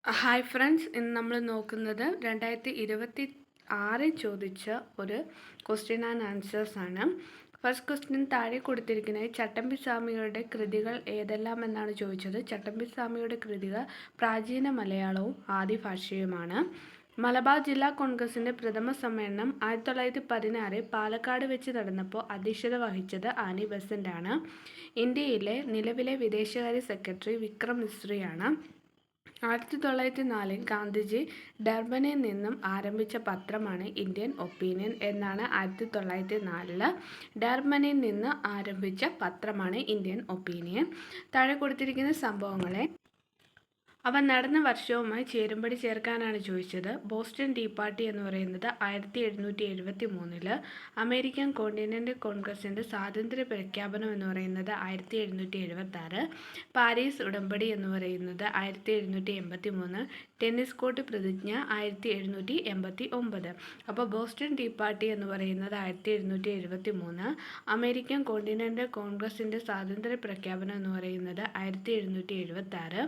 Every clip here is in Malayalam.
ഹായ് ഫ്രണ്ട്സ്, ഇന്ന് നമ്മൾ നോക്കുന്നത് 2026 ചോദിച്ച ഒരു ക്വസ്റ്റ്യൻ ആൻഡ് ആൻസേഴ്സ് ആണ്. ഫസ്റ്റ് ക്വസ്റ്റ്യൻ താഴെ കൊടുത്തിരിക്കുന്നത് ചട്ടമ്പി സ്വാമികളുടെ കൃതികൾ ഏതെല്ലാം എന്നാണ് ചോദിച്ചത്. ചട്ടമ്പി സ്വാമിയുടെ കൃതികൾ പ്രാചീന മലയാളവും ആദിഭാഷയുമാണ്. മലബാർ ജില്ലാ കോൺഗ്രസിൻ്റെ പ്രഥമ സമ്മേളനം 1916 പാലക്കാട് വെച്ച് നടന്നപ്പോൾ അധ്യക്ഷത വഹിച്ചത് ആനി ബെസൻ്റ് ആണ്. ഇന്ത്യയിലെ നിലവിലെ വിദേശകാര്യ സെക്രട്ടറി വിക്രം മിശ്രയാണ്. 1904 ഗാന്ധിജി ഡർബനിൽ നിന്നും ആരംഭിച്ച പത്രമാണ് ഇന്ത്യൻ ഒപ്പീനിയൻ എന്നാണ്. 1904 ഡർബനിൽ നിന്ന് ആരംഭിച്ച പത്രമാണ് ഇന്ത്യൻ ഒപ്പീനിയൻ. താഴെ കൊടുത്തിരിക്കുന്ന സംഭവങ്ങളെ അവ നടന്ന വർഷവുമായി ചേരുംപടി ചേർക്കാനാണ് ചോദിച്ചത്. ബോസ്റ്റൺ ടീ പാർട്ടി എന്ന് പറയുന്നത് 1773, അമേരിക്കൻ കോണ്ടിനെൻ്റൽ കോൺഗ്രസിൻ്റെ സ്വാതന്ത്ര്യ പ്രഖ്യാപനം എന്ന് പറയുന്നത് 1776, പാരീസ് ഉടമ്പടി എന്ന് പറയുന്നത് 1783, ടെന്നീസ് കോർട്ട് പ്രതിജ്ഞ 1789. അപ്പോൾ ബോസ്റ്റൺ ടീ പാർട്ടി എന്ന് പറയുന്നത് 1773, അമേരിക്കൻ കോണ്ടിനെൻ്റൽ കോൺഗ്രസിൻ്റെ സ്വാതന്ത്ര്യ പ്രഖ്യാപനം എന്ന് പറയുന്നത് 1776,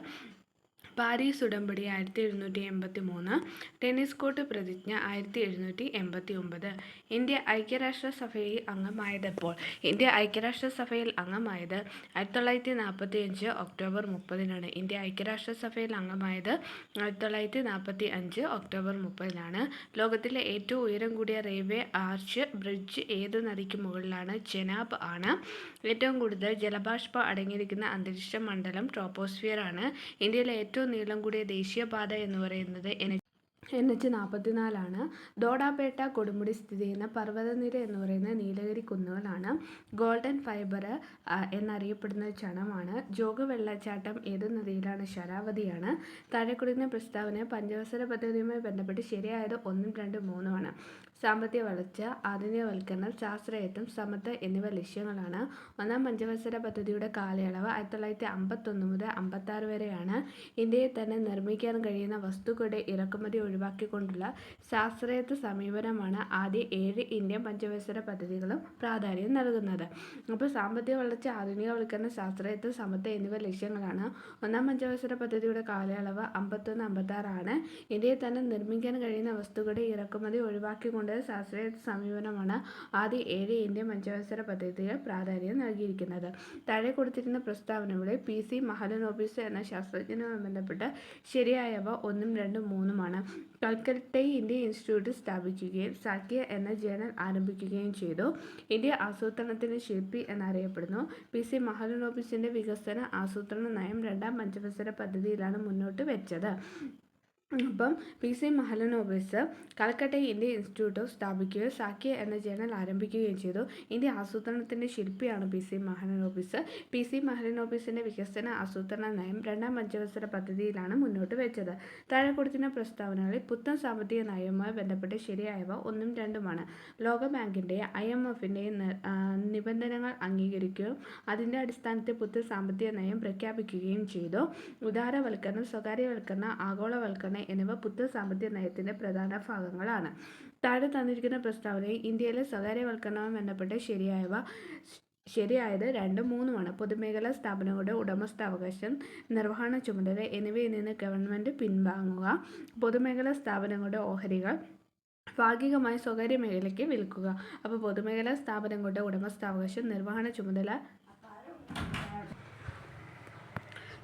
പാരീസ് ഉടമ്പടി 1783, ടെന്നീസ് കോർട്ട് പ്രതിജ്ഞ 1789. ഇന്ത്യ ഐക്യരാഷ്ട്രസഭയിൽ അംഗമായതെപ്പോൾ? ഇന്ത്യ ഐക്യരാഷ്ട്രസഭയിൽ അംഗമായത് 1945 ഒക്ടോബർ 30-നാണ്. ഇന്ത്യ ഐക്യരാഷ്ട്രസഭയിൽ അംഗമായത് 1945 ഒക്ടോബർ 30-നാണ്. ലോകത്തിലെ ഏറ്റവും ഉയരം കൂടിയ റെയിൽവേ ആർച്ച് ബ്രിഡ്ജ് ഏത് നദിക്ക് മുകളിലാണ്? ചെനാബ് ആണ്. ഏറ്റവും കൂടുതൽ ജലബാഷ്പം അടങ്ങിയിരിക്കുന്ന അന്തരീക്ഷ മണ്ഡലം ട്രോപ്പോസ്ഫിയർ ആണ്. ഇന്ത്യയിലെ ഏറ്റവും നീളം കൂടിയ ദേശീയപാത എന്ന് പറയുന്നത് NH-44 ആണ്. ദോഡാപേട്ട കൊടുമുടി സ്ഥിതി ചെയ്യുന്ന പർവ്വതനിര എന്ന് പറയുന്നത് നീലഗിരി കുന്നുകളാണ്. ഗോൾഡൻ ഫൈബർ എന്നറിയപ്പെടുന്ന ചണമാണ്. ജോഗ വെള്ളച്ചാട്ടം ഏത് നദിയിലാണ്? ശരാവതിയാണ്. താഴെ കൊടുക്കുന്ന പ്രസ്താവന പഞ്ചവത്സര പദ്ധതിയുമായി ബന്ധപ്പെട്ട് ശരിയായത് 1, 2, 3 ആണ്. സാമ്പത്തിക വളർച്ച, ആധുനികവൽക്കരണം, ശാസ്ത്രയത്വം, സമത്വം എന്നിവ ലക്ഷ്യങ്ങളാണ്. ഒന്നാം പഞ്ചവത്സര പദ്ധതിയുടെ കാലയളവ് 1951 മുതൽ 56 വരെയാണ്. ഇന്ത്യയിൽ തന്നെ നിർമ്മിക്കാൻ കഴിയുന്ന വസ്തുക്കളുടെ ഇറക്കുമതി ഒഴിവാക്കിക്കൊണ്ടുള്ള ശാസ്ത്രയത്വ സമീപനമാണ് ആദ്യ 7 ഇന്ത്യൻ പഞ്ചവത്സര പദ്ധതികളും പ്രാധാന്യം നൽകുന്നത്. അപ്പോൾ സാമ്പത്തിക വളർച്ച, ആധുനികവൽക്കരണം, ശാസ്ത്രയത്വം, സമത്വം എന്നിവ ലക്ഷ്യങ്ങളാണ്. ഒന്നാം പഞ്ചവത്സര പദ്ധതിയുടെ കാലയളവ് 51-56 ആണ്. ഇന്ത്യയിൽ തന്നെ നിർമ്മിക്കാൻ കഴിയുന്ന വസ്തുക്കളുടെ ഇറക്കുമതി ഒഴിവാക്കിക്കൊണ്ട് ശാസ്ത്രയത്വ സമീപനമാണ് ആദ്യ 7 ഇന്ത്യൻ പഞ്ചവത്സര പദ്ധതികൾ പ്രാധാന്യം നൽകിയിരിക്കുന്നത്. താഴെ കൊടുത്തിരുന്ന പ്രസ്താവനകളെ PC മഹലനോബിസ് എന്ന ശാസ്ത്രജ്ഞനുമായി ബന്ധപ്പെട്ട് ശരിയായവ 1, 2, 3 കൽക്കട്ടയിൽ ഇന്ത്യൻ ഇൻസ്റ്റിറ്റ്യൂട്ട് സ്ഥാപിക്കുകയും സാക്യ എന്ന ജേണൽ ആരംഭിക്കുകയും ചെയ്തു. ഇന്ത്യ ആസൂത്രണത്തിൻ്റെ ശില്പി എന്നറിയപ്പെടുന്നു. PC മഹലനോബിസിൻ്റെ വികസന ആസൂത്രണ നയം രണ്ടാം പഞ്ചവത്സര പദ്ധതിയിലാണ് മുന്നോട്ട് വെച്ചത്. അപ്പം PC മഹലനോബിസ് കൽക്കട്ടയിൽ ഇന്ത്യൻ ഇൻസ്റ്റിറ്റ്യൂട്ട് സ്ഥാപിക്കുകയും സാക്യ എന്ന ജേണൽ ആരംഭിക്കുകയും ചെയ്തു. ഇന്ത്യ ആസൂത്രണത്തിൻ്റെ ശില്പിയാണ് PC മഹലനോബിസ്. PC മഹലനോബിസിൻ്റെ വികസന ആസൂത്രണ നയം രണ്ടാം പഞ്ചവത്സര പദ്ധതിയിലാണ് മുന്നോട്ട് വെച്ചത്. താഴെ കൊടുത്തിരുന്ന പ്രസ്താവനകളിൽ പുത്തൻ സാമ്പത്തിക നയവുമായി ബന്ധപ്പെട്ട് ശരിയായവ 1, 2 ലോകബാങ്കിൻ്റെയും IMFൻ്റെയും നിബന്ധനകൾ അംഗീകരിക്കുകയും അതിൻ്റെ അടിസ്ഥാനത്തിൽ പുത്തൻ സാമ്പത്തിക നയം പ്രഖ്യാപിക്കുകയും ചെയ്തു. ഉദാരവൽക്കരണം, സ്വകാര്യവൽക്കരണം, ആഗോളവൽക്കരണം എന്നിവ പുത്തൻ സാമ്പത്തിക നയത്തിൻ്റെ പ്രധാന ഭാഗങ്ങളാണ്. താഴെ തന്നിരിക്കുന്ന പ്രസ്താവനയിൽ ഇന്ത്യയിലെ സ്വകാര്യവൽക്കരണവുമായി ബന്ധപ്പെട്ട് ശരിയായത് 2, 3 പൊതുമേഖലാ സ്ഥാപനങ്ങളുടെ ഉടമസ്ഥാവകാശം, നിർവഹണ ചുമതല എന്നിവയിൽ നിന്ന് ഗവൺമെൻറ് പിൻവാങ്ങുക. പൊതുമേഖലാ സ്ഥാപനങ്ങളുടെ ഓഹരികൾ ഭാഗികമായി സ്വകാര്യ മേഖലയ്ക്ക് വിൽക്കുക. അപ്പോൾ പൊതുമേഖലാ സ്ഥാപനങ്ങളുടെ ഉടമസ്ഥാവകാശം, നിർവഹണ ചുമതല,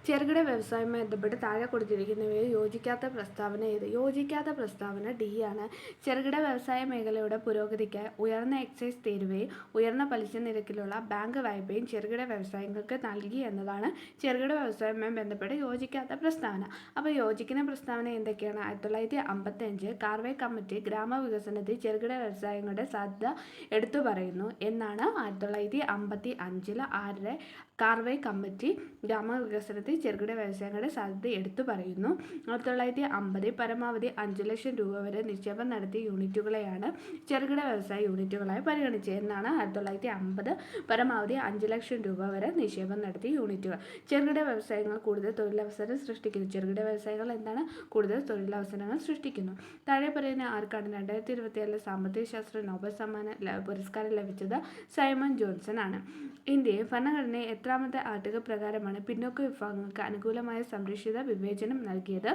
ചെറുകിട വ്യവസായവുമായി ബന്ധപ്പെട്ട് താഴെ കൊടുത്തിരിക്കുന്നവയിൽ യോജിക്കാത്ത പ്രസ്താവന ഏത്? യോജിക്കാത്ത പ്രസ്താവന D ആണ്. ചെറുകിട വ്യവസായ മേഖലയുടെ പുരോഗതിക്കായി ഉയർന്ന എക്സൈസ് തീരുവയും ഉയർന്ന പലിശ നിരക്കിലുള്ള ബാങ്ക് വായ്പയും ചെറുകിട വ്യവസായങ്ങൾക്ക് നൽകി എന്നതാണ് ചെറുകിട വ്യവസായവുമായി ബന്ധപ്പെട്ട് യോജിക്കാത്ത പ്രസ്താവന. അപ്പോൾ യോജിക്കുന്ന പ്രസ്താവന എന്തൊക്കെയാണ്? 1955 കാർവേ കമ്മിറ്റി ഗ്രാമവികസനത്തിൽ ചെറുകിട വ്യവസായങ്ങളുടെ സാധ്യത എടുത്തു പറയുന്നു എന്നാണ്. 1955 ആരുടെ? കാർവേ കമ്മിറ്റി ഗ്രാമവികസനത്തിൽ ചെറുകിട വ്യവസായങ്ങളുടെ സാധ്യത എടുത്തു പറയുന്നു. 1950 പരമാവധി 5 ലക്ഷം രൂപ വരെ നിക്ഷേപം നടത്തിയ യൂണിറ്റുകളെയാണ് ചെറുകിട വ്യവസായ യൂണിറ്റുകളായി പരിഗണിച്ചത് എന്നാണ്. 1950 പരമാവധി 5 ലക്ഷം രൂപ വരെ നിക്ഷേപം നടത്തിയ യൂണിറ്റുകൾ. ചെറുകിട വ്യവസായങ്ങൾ കൂടുതൽ തൊഴിലവസരം സൃഷ്ടിക്കുന്നു. ചെറുകിട വ്യവസായങ്ങൾ എന്താണ്? കൂടുതൽ തൊഴിലവസരങ്ങൾ സൃഷ്ടിക്കുന്നു. താഴെ പറയുന്ന ആർക്കാണ് 2024 സാമ്പത്തിക ശാസ്ത്ര നോബൽ പുരസ്കാരം ലഭിച്ചത്? സൈമൺ ജോൺസൺ ആണ്. ഇന്ത്യയിൽ ഭരണഘടനയെ എത്രാമത്തെ ആർട്ടിക്കിൾ പ്രകാരമാണ് പിന്നോക്ക വിഭാഗങ്ങൾക്ക് അനുകൂലമായ സംരക്ഷിത വിവേചനം നൽകിയത്?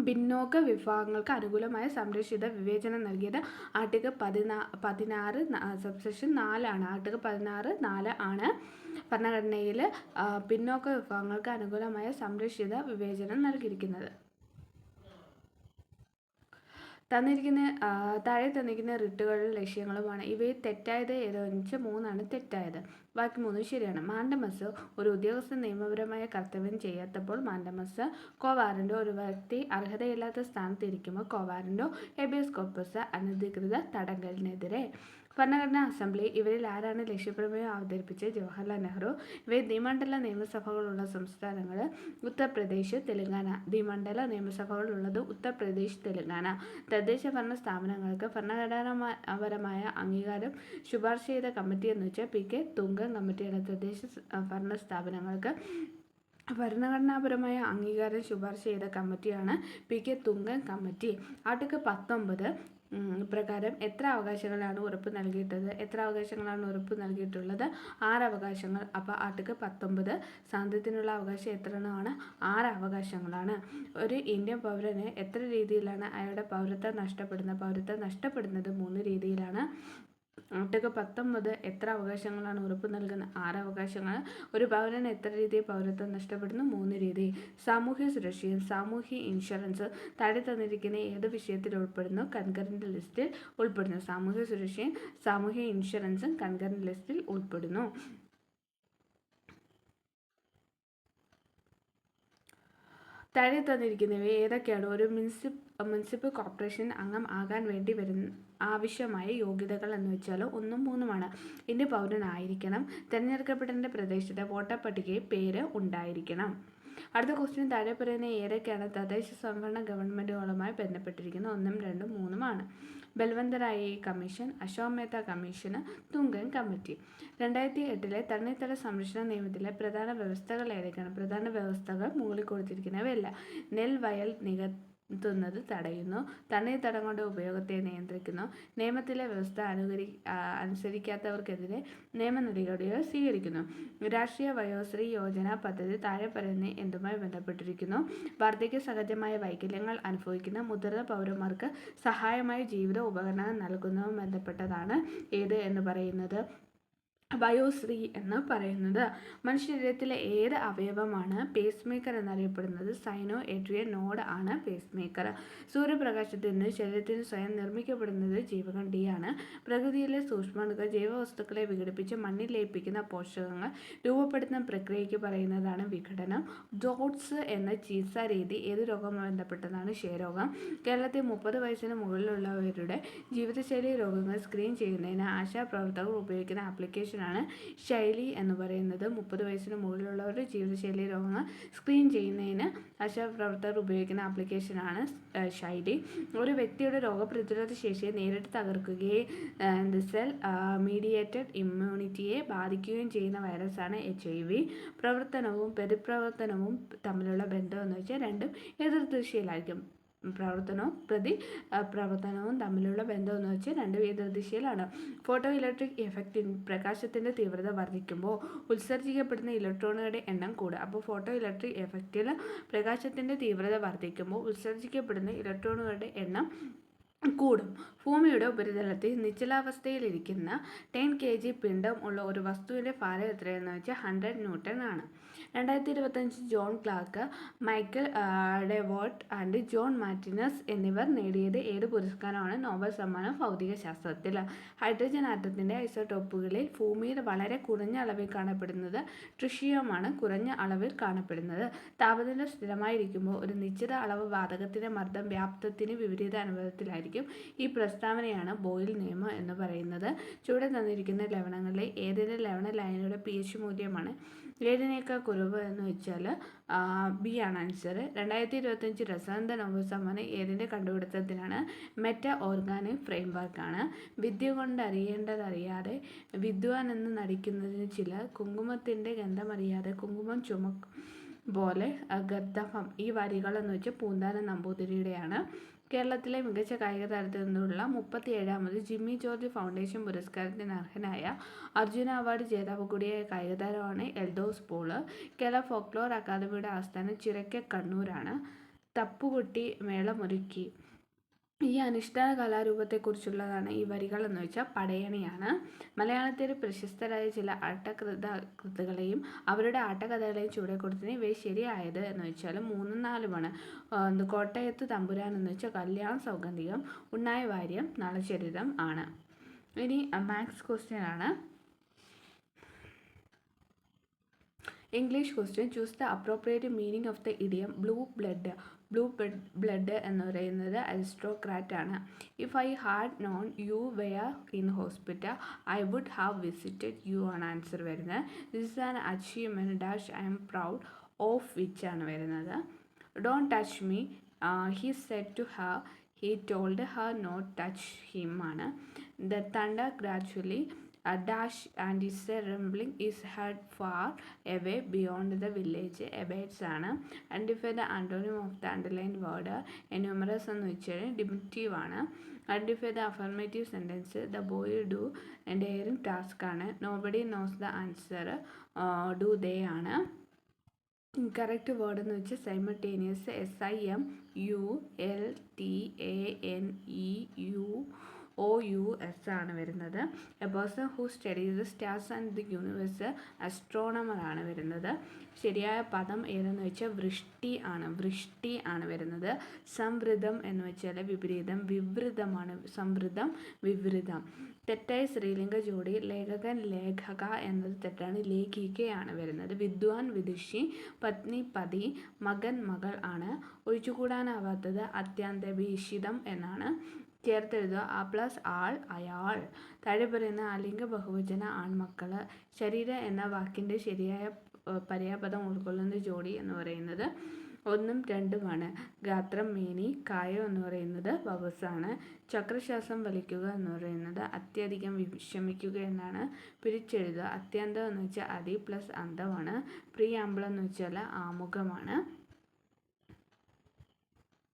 പിന്നോക്ക വിഭാഗങ്ങൾക്ക് അനുകൂലമായ സംരക്ഷിത വിവേചനം നൽകിയത് ആർട്ടിക്കിൾ 16 സബ്സെക്ഷൻ 4 ആണ്. ആർട്ടിക്കിൾ 16(4) ആണ് ഭരണഘടനയിൽ പിന്നോക്ക വിഭാഗങ്ങൾക്ക് അനുകൂലമായ സംരക്ഷിത വിവേചനം നൽകിയിരിക്കുന്നത്. താഴെ തന്നിരിക്കുന്ന റിട്ടുകളുടെ ലക്ഷ്യങ്ങളുമാണ്. ഇവയിൽ തെറ്റായത് ഏതെന്ന് വെച്ചാൽ 3 തെറ്റായത്, ബാക്കി 3 ശരിയാണ്. മാൻഡമസ് ഒരു ഉദ്യോഗസ്ഥൻ നിയമപരമായ കർത്തവ്യം ചെയ്യാത്തപ്പോൾ മാൻഡമസ്, കോ വാറന്റോ ഒരു വ്യക്തി അർഹതയില്ലാത്ത സ്ഥാനത്ത് ഇരിക്കുമ്പോൾ കോ വാറന്റോ, ഹേബിയസ് കോർപ്പസ് അനധികൃത തടങ്കലിനെതിരെ. ഭരണഘടനാ അസംബ്ലി ഇവരിൽ ആരാണ് ലക്ഷ്യപ്രമേയം അവതരിപ്പിച്ചത്? ജവഹർലാൽ നെഹ്റു. ഇവയിൽ ദ്വിമണ്ഡല നിയമസഭകളുള്ള സംസ്ഥാനങ്ങൾ ഉത്തർപ്രദേശ്, തെലങ്കാന. ദ്വിമണ്ഡല നിയമസഭകളുള്ളത് ഉത്തർപ്രദേശ്, തെലങ്കാന. തദ്ദേശ ഭരണ സ്ഥാപനങ്ങൾക്ക് ഭരണഘടനാപരമായ അംഗീകാരം ശുപാർശ ചെയ്ത കമ്മിറ്റി എന്ന് വെച്ചാൽ പി.കെ. തുംഗൻ കമ്മിറ്റിയാണ്. തദ്ദേശ ഭരണ സ്ഥാപനങ്ങൾക്ക് ഭരണഘടനാപരമായ അംഗീകാരം ശുപാർശ ചെയ്ത കമ്മിറ്റിയാണ് പി.കെ. തുംഗൻ കമ്മിറ്റി. ആർട്ടിക്കിൾ 19 പ്രകാരം എത്ര അവകാശങ്ങളാണ് ഉറപ്പ് നൽകിയിട്ടുള്ളത്? 6 അവകാശങ്ങൾ. അപ്പോൾ ആർട്ടിക്കിൾ 19 സ്വാതന്ത്ര്യത്തിനുള്ള അവകാശം എത്ര എണ്ണമാണ്? 6 അവകാശങ്ങളാണ്. ഒരു ഇന്ത്യൻ പൗരന് എത്ര രീതിയിലാണ് അയാളുടെ പൗരത്വം നഷ്ടപ്പെടുന്നത് 3 രീതിയിലാണ്. ആർട്ടിക്കിൾ 19 എത്ര അവകാശങ്ങളാണ് ഉറപ്പ് നൽകുന്നത്? 6 അവകാശങ്ങൾ. ഒരു പൗരന് എത്ര രീതിയിൽ പൗരത്വം നഷ്ടപ്പെടുന്നു? 3 രീതി. സാമൂഹ്യ സുരക്ഷയും സാമൂഹ്യ ഇൻഷുറൻസ് താഴെ തന്നിരിക്കുന്ന ഏത് വിഷയത്തിൽ ഉൾപ്പെടുന്നു? കൺകറന്റ് ലിസ്റ്റിൽ ഉൾപ്പെടുന്നു. സാമൂഹ്യ സുരക്ഷയും സാമൂഹ്യ ഇൻഷുറൻസും കൺകറന്റ് ലിസ്റ്റിൽ ഉൾപ്പെടുന്നു. താഴെ തന്നിരിക്കുന്നവ ഏതൊക്കെയാണ്? ഒരു മുനിസിപ്പൽ കോർപ്പറേഷൻ അംഗം ആകാൻ വേണ്ടി ആവശ്യമായ യോഗ്യതകൾ എന്ന് വെച്ചാൽ 1ഉം 3ഉമാണ്. ഇന്ത്യൻ പൗരനായിരിക്കണം. തിരഞ്ഞെടുക്കപ്പെട്ടതിൻ്റെ പ്രദേശത്തെ വോട്ടർ പട്ടികയിൽ പേര് ഉണ്ടായിരിക്കണം. അടുത്ത ക്വസ്റ്റ്യൻ താഴെ പറയുന്ന ഏതൊക്കെയാണ് തദ്ദേശ സ്വയംഭരണ ഗവൺമെൻറ്റുകളുമായി ബന്ധപ്പെട്ടിരിക്കുന്നത്? 1ഉം 2ഉം 3ഉമാണ്. ബൽവന്തറായി കമ്മീഷൻ, അശോക് മേത്ത കമ്മീഷന്, തുംഗൻ കമ്മിറ്റി. 2008 തണ്ണീർത്തട സംരക്ഷണ നിയമത്തിലെ പ്രധാന വ്യവസ്ഥകൾ ഏതൊക്കെയാണ്? പ്രധാന വ്യവസ്ഥകൾ മുകളിൽ കൊടുത്തിരിക്കുന്നവയല്ല. നെൽവയൽ നികത്തുന്നത് തടയുന്നു, തണ്ണീർത്തടങ്ങളുടെ ഉപയോഗത്തെ നിയന്ത്രിക്കുന്നു, നിയമത്തിലെ വ്യവസ്ഥ അനുസരിക്കാത്തവർക്കെതിരെ നിയമ നടപടികൾ സ്വീകരിക്കുന്നു. രാഷ്ട്രീയ വയോശ്രീ യോജന പദ്ധതി താഴെ പറയുന്ന എന്തുമായി ബന്ധപ്പെട്ടിരിക്കുന്നു? വാർദ്ധക്യ സഹജമായ വൈകല്യങ്ങൾ അനുഭവിക്കുന്ന മുതിർന്ന പൗരന്മാർക്ക് സഹായമായ ജീവിത ഉപകരണങ്ങൾ നൽകുന്നതും ബന്ധപ്പെട്ടതാണ് ഏത് എന്ന് പറയുന്നത്? വയോശ്രീ എന്ന് പറയുന്നത്. മനുഷ്യശരീരത്തിലെ ഏത് അവയവമാണ് പേസ് മേക്കർ എന്നറിയപ്പെടുന്നത്? സൈനോ എഡ്രിയൻ നോഡ് ആണ് പേസ് മേക്കർ. സൂര്യപ്രകാശത്തിൽ നിന്ന് ശരീരത്തിന് സ്വയം നിർമ്മിക്കപ്പെടുന്നത് ജീവകം ഡി ആണ്. പ്രകൃതിയിലെ സൂക്ഷ്മാണുക്കൾ ജൈവവസ്തുക്കളെ വിഘടിപ്പിച്ച് മണ്ണിൽ ലയിപ്പിക്കുന്ന പോഷകങ്ങൾ രൂപപ്പെടുത്തുന്ന പ്രക്രിയയ്ക്ക് പറയുന്നതാണ് വിഘടനം. ഡോട്ട്സ് എന്ന ചികിത്സാ രീതി ഏത് രോഗവുമായി ബന്ധപ്പെട്ടതാണ്? ക്ഷയരോഗം. കേരളത്തിൽ 30 വയസ്സിന് മുകളിലുള്ളവരുടെ ജീവിതശൈലി രോഗങ്ങൾ സ്ക്രീൻ ചെയ്യുന്നതിന് ആശാപ്രവർത്തകർ ഉപയോഗിക്കുന്ന ആപ്ലിക്കേഷൻ ആണ് ശൈലി എന്ന് പറയുന്നത്. 30 വയസ്സിന് മുകളിലുള്ളവരുടെ ജീവിതശൈലി രോഗങ്ങൾ സ്ക്രീൻ ചെയ്യുന്നതിന് ആശാപ്രവർത്തകർ ഉപയോഗിക്കുന്ന ആപ്ലിക്കേഷനാണ് ശൈലി. ഒരു വ്യക്തിയുടെ രോഗപ്രതിരോധ ശേഷിയെ നേരിട്ട് തകർക്കുകയും സെൽ മീഡിയേറ്റഡ് ഇമ്മ്യൂണിറ്റിയെ ബാധിക്കുകയും ചെയ്യുന്ന വൈറസാണ് HIV. പ്രവർത്തനവും പ്രതിപ്രവർത്തനവും തമ്മിലുള്ള ബന്ധം എന്ന് വെച്ചാൽ രണ്ടും എതിർദിശയിലായിരിക്കും. പ്രവർത്തനവും തമ്മിലുള്ള ബന്ധം എന്ന് വെച്ചാൽ രണ്ടും എതിർദിശയിലാണ്. ഫോട്ടോ ഇലക്ട്രിക് എഫക്റ്റ് പ്രകാശത്തിൻ്റെ തീവ്രത വർദ്ധിക്കുമ്പോൾ ഉത്സർജിക്കപ്പെടുന്ന ഇലക്ട്രോണുകളുടെ എണ്ണം കൂടും. അപ്പോൾ ഫോട്ടോ ഇലക്ട്രിക് എഫക്റ്റിൽ പ്രകാശത്തിൻ്റെ തീവ്രത വർദ്ധിക്കുമ്പോൾ ഉത്സർജിക്കപ്പെടുന്ന ഇലക്ട്രോണുകളുടെ എണ്ണം കൂടും. ഭൂമിയുടെ ഉപരിതലത്തിൽ നിശ്ചലാവസ്ഥയിലിരിക്കുന്ന 10 kg പിണ്ഡം ഉള്ള ഒരു വസ്തുവിൻ്റെ ഭാരം എത്രയെന്ന് വെച്ചാൽ 100 ന്യൂട്ടൺ ആണ്. 2025 John Clark, Michael Devoret and John Martinis എന്നിവർ നേടിയത് ഏത് പുരസ്കാരമാണ്? നോബൽ സമ്മാനം ഭൗതിക ശാസ്ത്രത്തിൽ. ഹൈഡ്രജൻ ആറ്റത്തിൻ്റെ ഐസോടോപ്പുകളിൽ ഭൂമിയിൽ വളരെ കുറഞ്ഞ അളവിൽ കാണപ്പെടുന്നത് ട്രിഷിയമാണ്. കുറഞ്ഞ അളവിൽ കാണപ്പെടുന്നത്. താപനില സ്ഥിരമായിരിക്കുമ്പോൾ ഒരു നിശ്ചിത അളവ് വാതകത്തിൻ്റെ മർദ്ദം വ്യാപ്തത്തിന് വിപരീത അനുപാതത്തിലായിരിക്കും. ഈ പ്രസ്താവനയാണ് ബോയിൽ നിയമം എന്ന് പറയുന്നത്. ചുവടെ തന്നിരിക്കുന്ന ലവണങ്ങളിലെ ഏതിൻ്റെ ലവണ ലായനിയുടെ pH മൂല്യമാണ് 7നേക്കാൾ കുറവ് എന്ന് വെച്ചാൽ ബി ആണ് ആൻസർ. 2025 രസായന നോബൽ സമ്മാനം ഏതിൻ്റെ കണ്ടുപിടുത്തത്തിനാണ്? Meta organic ഫ്രെയിംവർക്കാണ്. വിദ്യ കൊണ്ട് അറിയേണ്ടതറിയാതെ വിദ്വാൻ എന്ന് നടിക്കുന്നതിന് ചിലർ കുങ്കുമത്തിൻ്റെ ഗന്ധമറിയാതെ കുങ്കുമം പോലെ ഗർദഭം. ഈ വരികൾ എന്ന് വെച്ചാൽ പൂന്താനം നമ്പൂതിരിയുടെയാണ്. കേരളത്തിലെ മികച്ച കായിക താരത്തിൽ നിന്നുള്ള 37ാമത് ജിമ്മി ജോർജ് ഫൗണ്ടേഷൻ പുരസ്കാരത്തിന് അർഹനായ അർജുന അവാർഡ് ജേതാവ് കൂടിയായ കായിക താരമാണ് എൽദോസ് പോൾ. കേരള ഫോക്ലോർ അക്കാദമിയുടെ ആസ്ഥാനം ചിറക്കൽ, കണ്ണൂരാണ്. തപ്പുകൊട്ടി മേളമൊരുക്കി. ഈ അനുഷ്ഠാന കലാരൂപത്തെക്കുറിച്ചുള്ളതാണ് ഈ വരികൾ എന്ന് വെച്ചാൽ പടയണിയാണ്. മലയാളത്തിലെ പ്രശസ്തരായ ചില കൃതികളെയും അവരുടെ ആട്ടക്കഥകളെയും ചുവടെ കൊടുത്തതിന് ഇവയെ ശരിയായത് എന്ന് വെച്ചാൽ 3ഉം 4ഉമാണ്. കോട്ടയത്ത് തമ്പുരാൻ എന്ന് വെച്ചാൽ കല്യാണ സൗഗന്ധികം, ഉണ്ണായി വാര്യം നളചരിതം ആണ്. ഇനി മാത്സ് ക്വസ്റ്റ്യൻ ആണ്. English question. Choose the appropriate meaning of the idiom blue blood. Blue blood എന്ന് പറയുന്നത് അരിസ്റ്റോക്രാറ്റ് ആണ്. If I had known you were in hospital I would have visited you ആണ് ആൻസർ വരുന്നത്. This is an achievement dash I am proud of which ആണ് വരുന്നത്. Don't touch me he said to her, he told her not touch him ആണ്. The thunder gradually dash and is a rumbling is heard far away beyond the village abates ആണ്. Identify the antonym of the underlined word. Enumerous എന്ന് വെച്ചാൽ diminutive ആണ്. Identify the affirmative sentence. The boy do daring task ആണ്. Nobody knows the answer. Do they ആണ്. കറക്റ്റ് വേർഡ് എന്ന് വെച്ചാൽ സൈമൾട്ടേനിയസ്. SIMULTANEUS ആണ് വരുന്നത്. A person who studies the stars and the universe astronomer ആണ് വരുന്നത്. ശരിയായ പദം ഏതെന്ന് വെച്ചാൽ വൃഷ്ടി ആണ് വരുന്നത്. സംവൃതം എന്ന് വെച്ചാൽ വിപരീതം, വിവൃതമാണ്. സംവൃതം വിവൃതം. തെറ്റായ സ്ത്രീലിംഗ ജോഡി ലേഖകൻ ലേഖക എന്നത് തെറ്റാണ്, ലേഖികയാണ് വരുന്നത്. വിദ്വാൻ വിദുഷി, പത്നി പതി, മകൻ മകൾ ആണ്. ഒഴിച്ചുകൂടാനാവാത്തത് അത്യന്താപേക്ഷിതം എന്നാണ്. ചേർത്തെഴുതുക ആ പ്ലസ് ആൾ അയാൾ. താഴെ പറയുന്ന അലിംഗ ബഹുവചന ആൺമക്കൾ. ശരീരം എന്ന വാക്കിൻ്റെ ശരിയായ പര്യാപദം ഉൾക്കൊള്ളുന്ന ജോഡി എന്ന് പറയുന്നത് 1ഉം 2ഉമാണ്. ഗാത്രം മേനി. കായം എന്ന് പറയുന്നത് വവസാണ്. ചക്രശ്വാസം വലിക്കുക എന്ന് പറയുന്നത് അത്യധികം വിഷമിക്കുക എന്നാണ്. പിരിച്ചെഴുതുക. അത്യന്തം എന്ന് വെച്ചാൽ അതി പ്ലസ് അന്തമാണ്. പ്രിയാമ്പിൾ എന്ന് വെച്ചാൽ ആമുഖമാണ്.